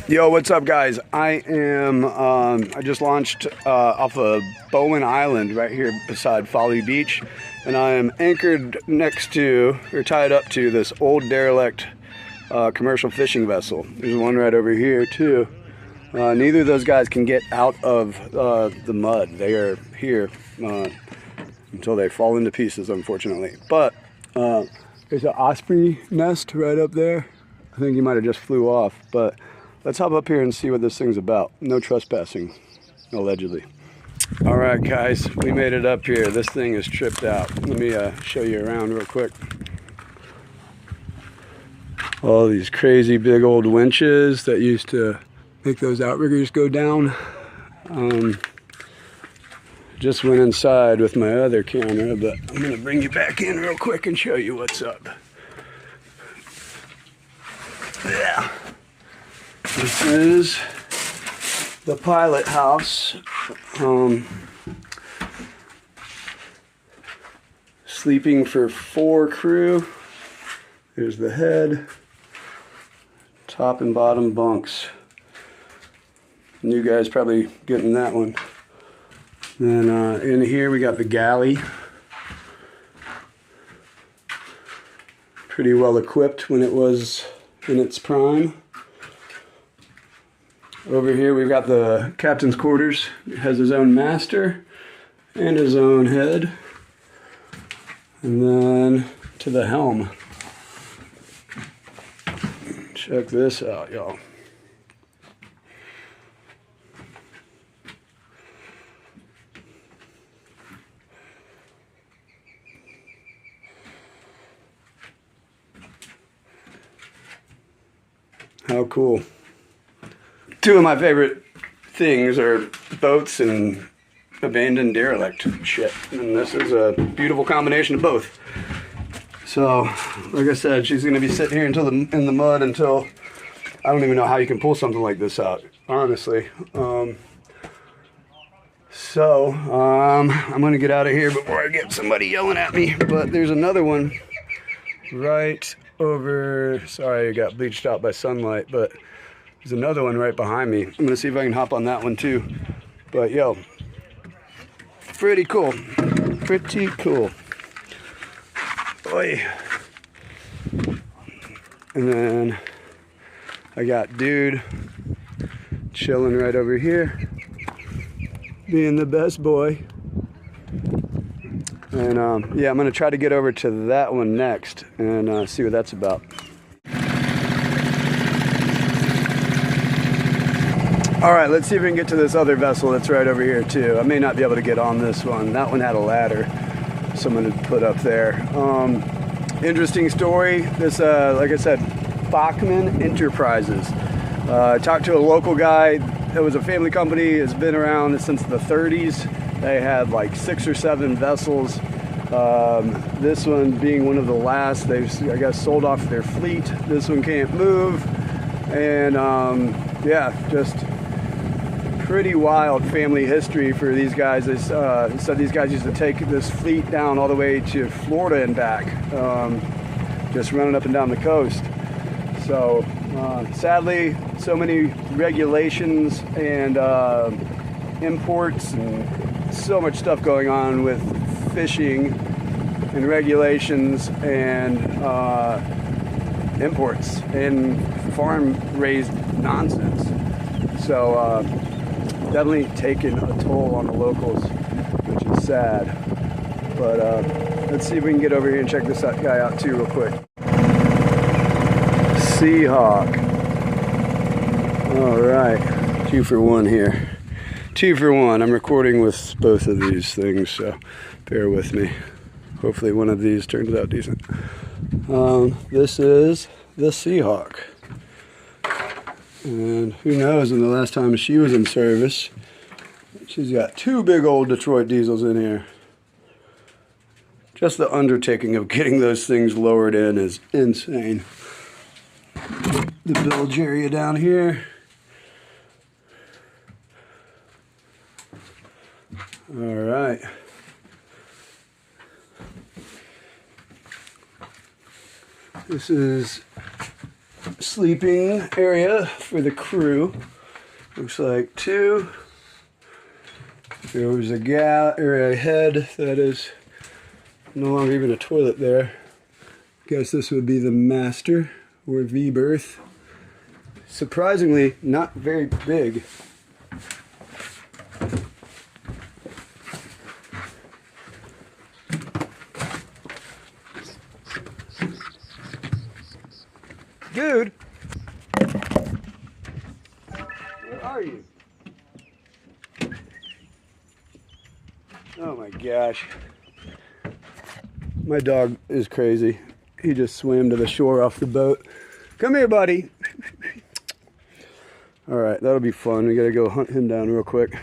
Yo, what's up, guys? I just launched off of Bowen Island right here beside Folly Beach, and I am anchored next to, or tied up to, this old derelict commercial fishing vessel. There's one right over here too. Neither of those guys can get out of the mud. They are here until they fall into pieces, unfortunately. But there's an osprey nest right up there. I think he might have just flew off, but let's hop up here and see what this thing's about. No trespassing, allegedly. All right, guys, we made it up here. This thing is tripped out. Let me show you around real quick. All these crazy big old winches that used to make those outriggers go down. Just went inside with my other camera, but I'm gonna bring you back in real quick and show you what's up. Yeah. This is the pilot house. Sleeping for 4 crew. There's the head, top and bottom bunks. You guys probably getting that one. Then in here we got the galley. Pretty well equipped when it was in its prime. Over here we've got the captain's quarters. It has his own master and his own head. And then to the helm. Check this out, y'all. How cool. 2 of my favorite things are boats and abandoned derelict shit. And this is a beautiful combination of both. So, like I said, she's gonna be sitting here until in the mud until, I don't even know how you can pull something like this out, honestly. I'm gonna get out of here before I get somebody yelling at me. But there's another one right over, sorry, it got bleached out by sunlight, but there's another one right behind me. I'm gonna see if I can hop on that one too. But yo, pretty cool. Pretty cool. Boy. And then I got dude chilling right over here, being the best boy. And yeah, I'm gonna try to get over to that one next and see what that's about. All right, let's see if we can get to this other vessel that's right over here too. I may not be able to get on this one. That one had a ladder someone had put up there. Interesting story. This, like I said, Bachman Enterprises. I talked to a local guy. It was a family company. It's been around since the 30s. They had like 6 or 7 vessels. This one being one of the last. They've, I guess, sold off their fleet. This one can't move. And yeah, just pretty wild family history for these guys. They said these guys used to take this fleet down all the way to Florida and back, just running up and down the coast. So sadly, so many regulations and imports and so much stuff going on with fishing and regulations and imports and farm-raised nonsense. So definitely taking a toll on the locals, which is sad. But let's see if we can get over here and check this guy out too real quick. Seahawk. All right, 2 for 1 here. 2 for 1. I'm recording with both of these things, so bear with me. Hopefully one of these turns out decent. This is the Seahawk. And who knows when the last time she was in service. She's got 2 big old Detroit diesels in here. Just the undertaking of getting those things lowered in is insane. The bilge area down here. All right. This is sleeping area for the crew. Looks like 2. There was a head that is no longer even a toilet there. Guess this would be the master or V-berth. Surprisingly, not very big. Dude, where are you? Oh my gosh. My dog is crazy. He just swam to the shore off the boat. Come here, buddy. All right, that'll be fun. We gotta go hunt him down real quick.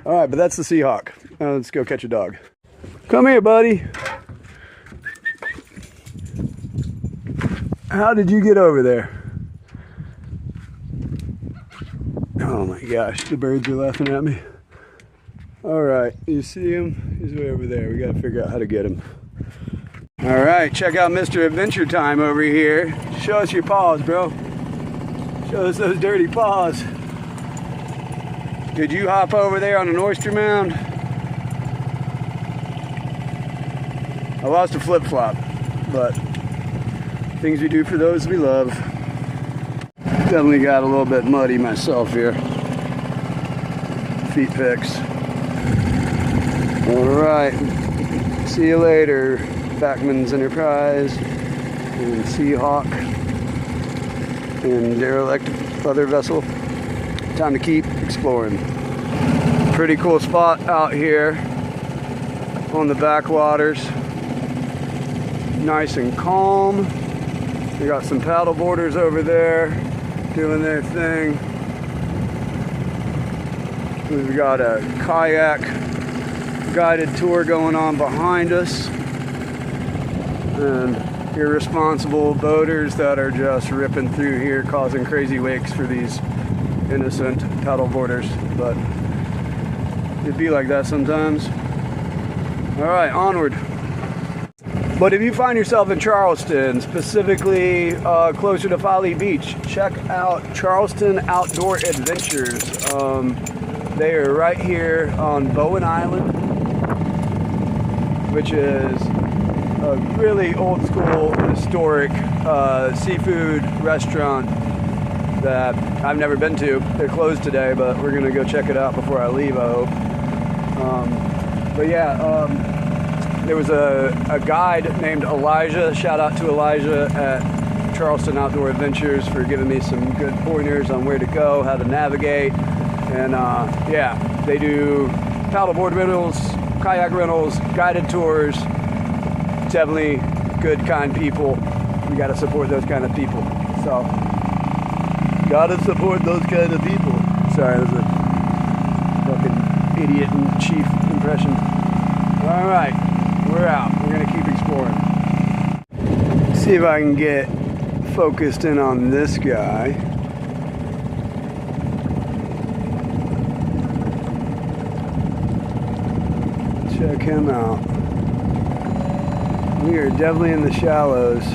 All right, but that's the Seahawk. Now let's go catch a dog. Come here, buddy. How did you get over there? Oh my gosh, the birds are laughing at me. All right, you see him? He's way over there. We gotta figure out how to get him. All right, check out Mr. Adventure Time over here. Show us your paws, bro. Show us those dirty paws. Did you hop over there on an oyster mound? I lost a flip-flop, but things we do for those we love. Definitely got a little bit muddy myself here. Feet picks. All right, see you later, Backman's Enterprise and Seahawk and derelict other vessel. Time to keep exploring. Pretty cool spot out here on the backwaters. Nice and calm. We got some paddle boarders over there doing their thing. We've got a kayak guided tour going on behind us. And irresponsible boaters that are just ripping through here causing crazy wakes for these innocent paddle boarders. But it'd be like that sometimes. All right, onward. But if you find yourself in Charleston, specifically closer to Folly Beach, check out Charleston Outdoor Adventures. They are right here on Bowen Island, which is a really old school, historic seafood restaurant that I've never been to. They're closed today, but we're gonna go check it out before I leave, I hope. But yeah, there was a guide named Elijah. Shout out to Elijah at Charleston Outdoor Adventures for giving me some good pointers on where to go, how to navigate. And yeah, they do paddleboard rentals, kayak rentals, guided tours. Definitely good, kind people. We gotta support those kind of people. So, gotta support those kind of people. Sorry, that was a fucking idiot and chief impression. All right. We're out. We're gonna keep exploring. See if I can get focused in on this guy. Check him out. We are definitely in the shallows.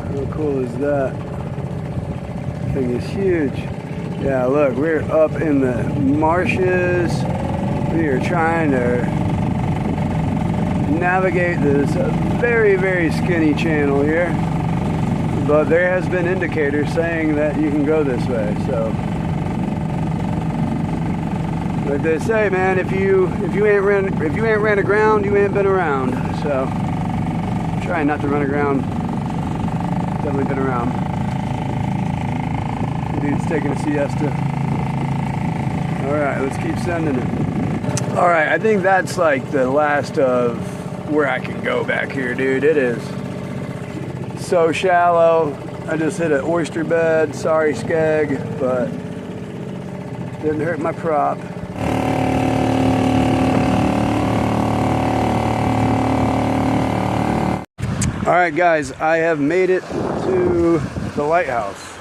How cool is that? Thing is huge. Yeah, look, we're up in the marshes. We are trying to navigate this very, very skinny channel here. But there has been indicators saying that you can go this way, so. Like they say, man, if you ain't ran aground, you ain't been around. So, I'm trying not to run aground. Definitely been around. Dude's taking a siesta. All right, let's keep sending it. All right, I think that's like the last of where I can go back here, dude. It is so shallow. I just hit an oyster bed. Sorry, Skeg, but didn't hurt my prop. All right, guys, I have made it to the lighthouse.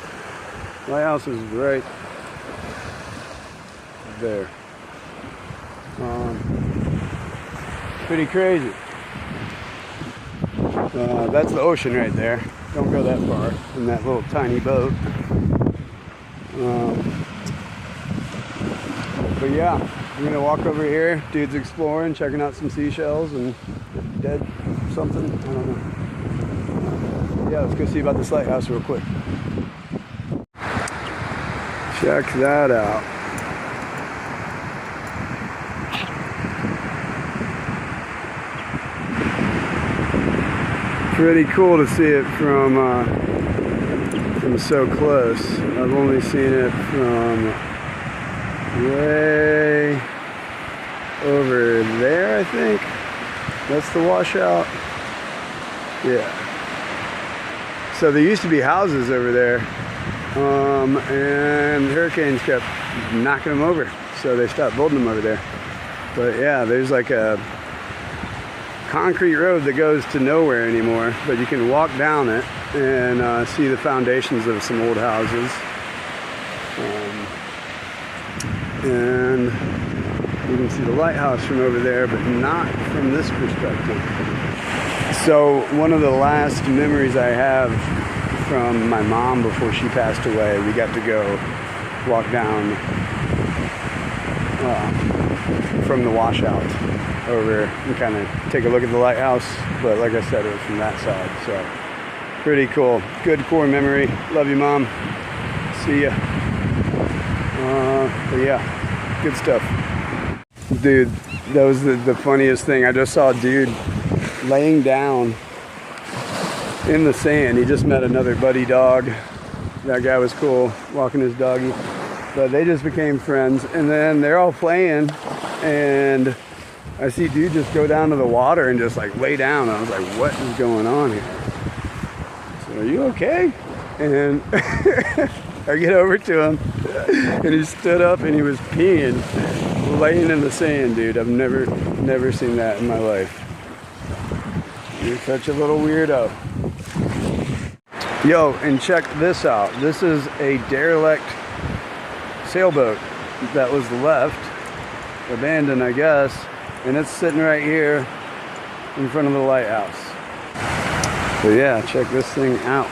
Lighthouse is right there. Pretty crazy. That's the ocean right there. Don't go that far in that little tiny boat. But yeah, we're gonna walk over here. Dude's exploring, checking out some seashells and dead something. I don't know. Yeah, let's go see about this lighthouse real quick. Check that out. Pretty cool to see it from so close. I've only seen it from way over there, I think. That's the washout. Yeah. So there used to be houses over there, and hurricanes kept knocking them over, so they stopped building them over there. But yeah, there's like a concrete road that goes to nowhere anymore, but you can walk down it and see the foundations of some old houses. And you can see the lighthouse from over there, but not from this perspective. So one of the last memories I have from my mom before she passed away, we got to go walk down from the washout over and kind of take a look at the lighthouse. But like I said, it was from that side. So pretty cool. Good core memory. Love you, Mom. See ya. But yeah, good stuff. Dude, that was the funniest thing. I just saw a dude laying down in the sand. He just met another buddy dog. That guy was cool, walking his doggy. But they just became friends. And then they're all playing, and I see dude just go down to the water and just like lay down. I was like, what is going on here? So, are you okay? And I get over to him, and he stood up and he was peeing, laying in the sand, dude. I've never seen that in my life. You're such a little weirdo. Yo, and check this out. This is a derelict sailboat that was left, abandoned, I guess, and it's sitting right here in front of the lighthouse. So yeah, check this thing out.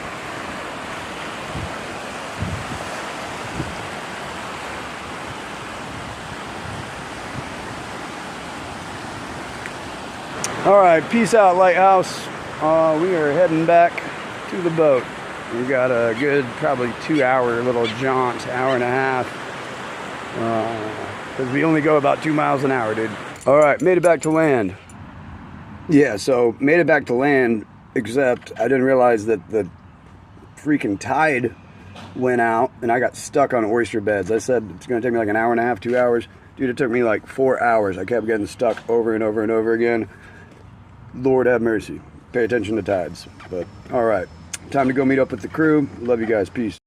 All right, peace out, lighthouse. We are heading back to the boat. We got a good, probably 2-hour little jaunt, hour and a half, because we only go about 2 miles an hour, dude. All right, made it back to land. Yeah, so made it back to land, except I didn't realize that the freaking tide went out and I got stuck on oyster beds. I said it's gonna take me like an hour and a half, 2 hours. Dude, it took me like 4 hours. I kept getting stuck over and over and over again. Lord have mercy. Pay attention to tides. But all right, time to go meet up with the crew. Love you guys. Peace.